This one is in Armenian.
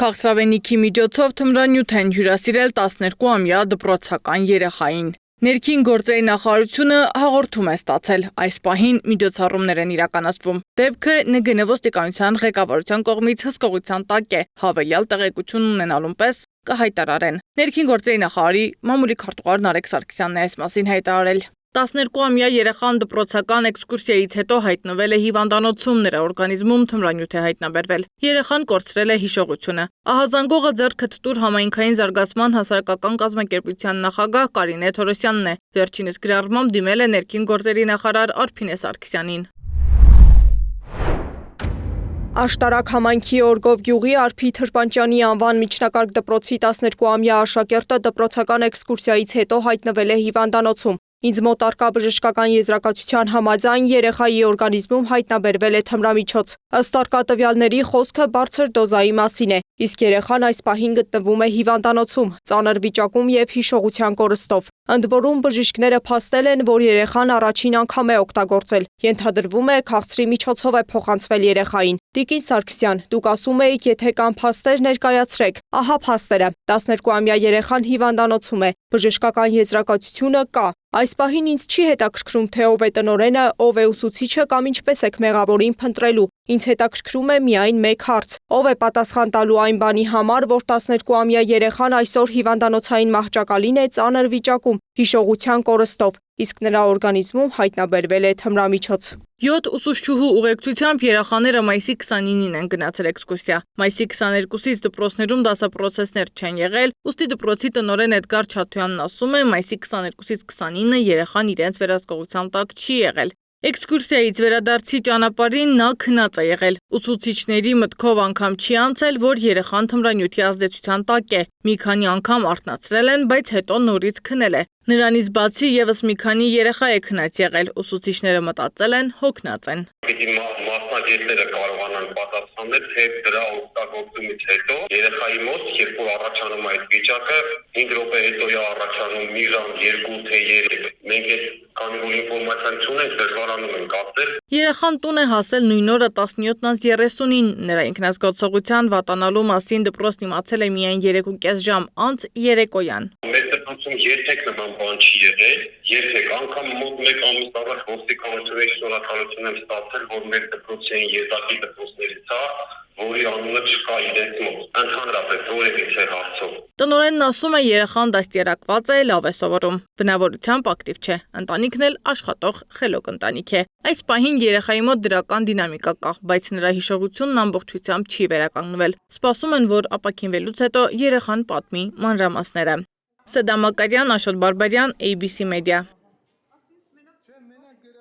Քաղցրավենիքի միջոցով թմրանյութ են հյուրասիրել 12-ամյա դպրոցական երեխային։ Ներքին գործերի նախարարությունը հաղորդում է ստացել, այս պահին միջոցառումներ են իրականացվում։ Դեպքը ՆԳՆ ոստիկանության ղեկավարության կողմից հսկողության տակ է, հավելյալ տեղեկություն ունենալուն պես կհայտարարեն։ Ներքին գործերի նախարարի մամուլի քարտուղար Նարեկ Սարգսյանն է այս մասին հայտարարել։ 12-ամյա երեխան դպրոցական էքսկուրսիայից հետո հայտնվել է հիվանդանոցում, նրա օրգանիզմում թմրանյութ է հայտնաբերվել։ Երեխան կորցրել է հիշողությունը։ Ահազանգողը ձեռքը թտուր համայնքային զարգացման հասարակական կազմակերպության նախագահ Կարինե Թորոսյանն է։ Վերջինս գրառմամբ դիմել է ներքին գործերի նախարար Արփինե Սարգսյանին։ Աշտարակ համայնքի Օրգով գյուղի Արփի Թրպանճյանի անվան միջնակարգ դպրոցի 12-ամյա աշակերտը դպրոցական էքսկուրսիայից հետո հայտնվել է հիվանդանոցում։ Ինձ մոտ արկա բժշկական եզրակացության համաձայն երեխայի օրգանիզմում հայտնաբերվել է թմրամիջոց։ Ըստ արկա տվյալների խոսքը բարձր դոզայի մասին է, իսկ երեխան այս պահին գտնվում է հիվանդանոցում, ծանր վիճակում եւ հիշողության կորստով։ Ընդ որում բժիշկները փաստել են, որ երեխան առաջին անգամ է օգտագործել։ Ենթադրվում է, քաղցրի միջոցով է փոխանցվել երեխային։ Տիկին Սարգսյան, դուք ասում եք, եթե կան փաստեր ներկայացրեք։ Ահա փաստերը։ 12-ամյա երեխան հիվանդանոցում է։ Բժշկական եզրակացությունը կա։ Այս պահին ինձ չի հետաքրքրում, թե ով է տնօրենը, ով է ուսուցիչը կամ ինչպես եք մեղավորին փնտրելու։ Ինձ հետաքրքրում է միայն մեկ հարց. ով է պատասխան տալու այն բանի համար, որ 12-ամյա երեխան այսօր հիվանդանոցային մահճակալին է ծանր վիճակում, հիշողության կորստով, իսկ նրա օրգանիզմում հայտնաբերվել է թմրամիջոց։ 7 ուսուցչուհու ուղեկցությամբ երեխաները մայիսի 29-ին են գնացել էքսկուրսիա։ Մայիսի 22-ից դպրոցներում դասապրոցեսներ չեն եղել, ուստի դպրոցի տնօրեն Էդգար Չաթոյանն ասում է, մայիսի 22-ից 29-ը երեխան իրենց վերահսկողության տակ չի եղել։ Էքսկուրսիայից վերադարձի ճանապարհին նա քնած է եղել։ Ուսուցիչների մտքով անգամ չի անցել, որ երեխան թմրանյութի ազդեցության տակ է։ Մի քանի անգամ արթնացրել են, բայց հետո նորից քնել է։ Նրանից բացի եւս մի քանի երեխա է քնած եղել։ Ուսուցիչները մտածել են, հոգնած են։ Պիտի մասնագետները կարողանան պատասխանել, թե դրա օգտագործումից հետո երեխայի մոտ, երբ որ առաջանում այդ վիճակը, 5 րոպե հետո է առաջանում մի ժամ, 2 թե 3։ Մենք այդ քանի որ ինֆորմացիան չունենք, դժվարանում ենք ասել։ Երեխան տուն է հասել նույն օրը 17:30-ին։ Նրա ինքնազգացողության վատանալու մասին դպրոցն իմացել է միայն 3.5 ժամ անց երեկոյան։ Մեր դպրոցում երբեք նման բան չի եղել, երբեք, անգամ մոտ 1 ամիս առաջ ոստիկանությունների շնորհակալություն եմ ստացել, որ մեր դպրոցի եզակի դպրոցներից է, որի անունը չկա իրենց մոտ, ընդհանրապես որևիցե հարցով։ Տնօրենն ասում է, երեխան դաստիարակված է, լավ է սովորում, բնավորությամբ ակտիվ չէ, ընտանիքն էլ աշխատող խելոք ընտանիք է։ Այս պահին երեխայի մոտ դրական դինամիկա կա, բայց նրա հիշողությունն ամբողջությամբ չի վերականգնվել։ Սպասում են, որ ապաքինվելուց հետո երեխան պատմի մանրամասները։ Սեդա Մակարյան, Աշոտ Բարբարյան, ABC Media։